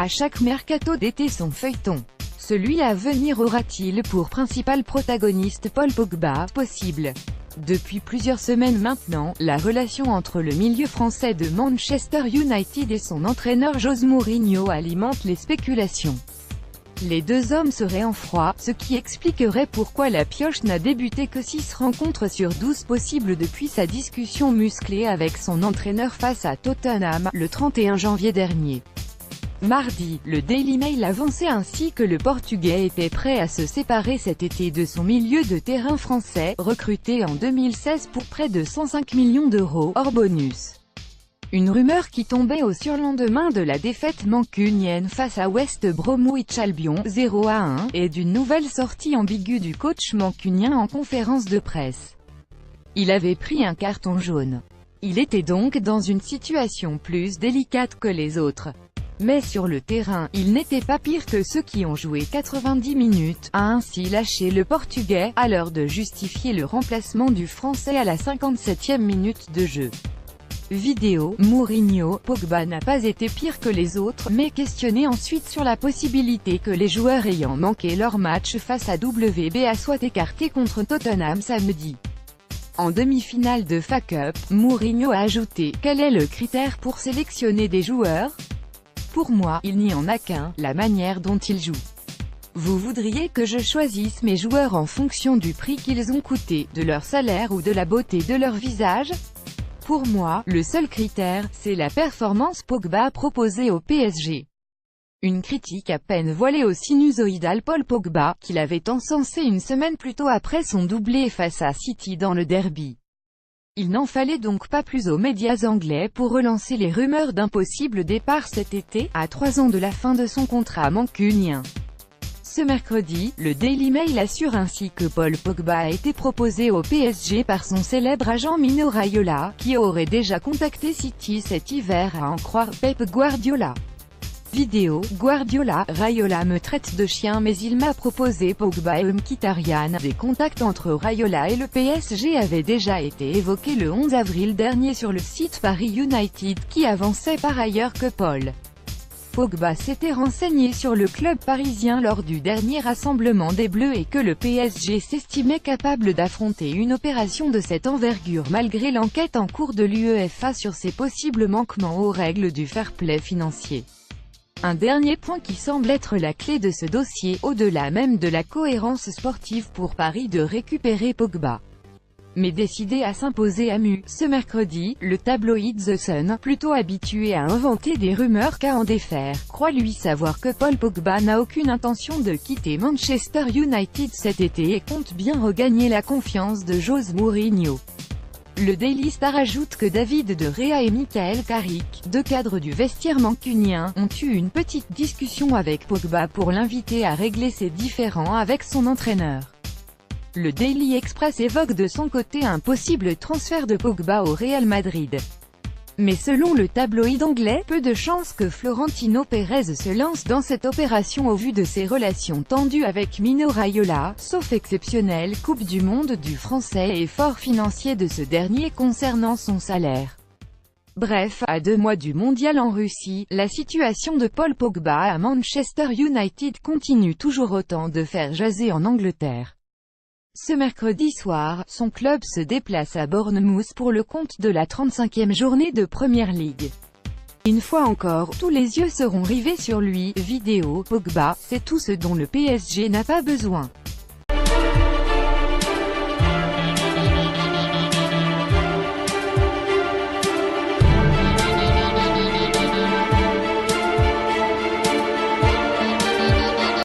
À chaque mercato d'été son feuilleton. Celui à venir aura-t-il pour principal protagoniste Paul Pogba, possible? Depuis plusieurs semaines maintenant, la relation entre le milieu français de Manchester United et son entraîneur José Mourinho alimente les spéculations. Les deux hommes seraient en froid, ce qui expliquerait pourquoi la pioche n'a débuté que 6 rencontres sur 12 possibles depuis sa discussion musclée avec son entraîneur face à Tottenham, le 31 janvier dernier. Mardi, le Daily Mail avançait ainsi que le Portugais était prêt à se séparer cet été de son milieu de terrain français, recruté en 2016 pour près de 105 millions d'euros, hors bonus. Une rumeur qui tombait au surlendemain de la défaite mancunienne face à West Bromwich Albion, 0-1, et d'une nouvelle sortie ambiguë du coach mancunien en conférence de presse. Il avait pris un carton jaune. Il était donc dans une situation plus délicate que les autres. Mais sur le terrain, il n'était pas pire que ceux qui ont joué 90 minutes, a ainsi lâché le Portugais, à l'heure de justifier le remplacement du Français à la 57e minute de jeu. Vidéo, Mourinho, Pogba n'a pas été pire que les autres, mais questionné ensuite sur la possibilité que les joueurs ayant manqué leur match face à WBA soient écartés contre Tottenham samedi. En demi-finale de FA Cup, Mourinho a ajouté « Quel est le critère pour sélectionner des joueurs ? Pour moi, il n'y en a qu'un, la manière dont ils jouent. Vous voudriez que je choisisse mes joueurs en fonction du prix qu'ils ont coûté, de leur salaire ou de la beauté de leur visage ? Pour moi, le seul critère, c'est la performance Pogba proposée au PSG. » Une critique à peine voilée au sinusoïdal Paul Pogba, qu'il avait encensé une semaine plus tôt après son doublé face à City dans le derby. Il n'en fallait donc pas plus aux médias anglais pour relancer les rumeurs d'un possible départ cet été, à 3 ans de la fin de son contrat mancunien. Ce mercredi, le Daily Mail assure ainsi que Paul Pogba a été proposé au PSG par son célèbre agent Mino Raiola, qui aurait déjà contacté City cet hiver à en croire Pep Guardiola. Vidéo, Guardiola, Raiola me traite de chien mais il m'a proposé Pogba et Mkhitaryan. Des contacts entre Raiola et le PSG avaient déjà été évoqués le 11 avril dernier sur le site Paris United qui avançait par ailleurs que Paul Pogba s'était renseigné sur le club parisien lors du dernier rassemblement des Bleus et que le PSG s'estimait capable d'affronter une opération de cette envergure malgré l'enquête en cours de l'UEFA sur ses possibles manquements aux règles du fair-play financier. Un dernier point qui semble être la clé de ce dossier, au-delà même de la cohérence sportive pour Paris de récupérer Pogba. Mais décidé à s'imposer à Mu, ce mercredi, le tabloïd The Sun, plutôt habitué à inventer des rumeurs qu'à en défaire, croit lui savoir que Paul Pogba n'a aucune intention de quitter Manchester United cet été et compte bien regagner la confiance de José Mourinho. Le Daily Star ajoute que David De Gea et Michael Carrick, deux cadres du vestiaire mancunien, ont eu une petite discussion avec Pogba pour l'inviter à régler ses différends avec son entraîneur. Le Daily Express évoque de son côté un possible transfert de Pogba au Real Madrid. Mais selon le tabloïd anglais, peu de chances que Florentino Pérez se lance dans cette opération au vu de ses relations tendues avec Mino Raiola, sauf exceptionnelle Coupe du Monde du Français et effort financier de ce dernier concernant son salaire. Bref, à 2 mois du mondial en Russie, la situation de Paul Pogba à Manchester United continue toujours autant de faire jaser en Angleterre. Ce mercredi soir, son club se déplace à Bournemouth pour le compte de la 35e journée de Premier League. Une fois encore, tous les yeux seront rivés sur lui. Vidéo, Pogba, c'est tout ce dont le PSG n'a pas besoin.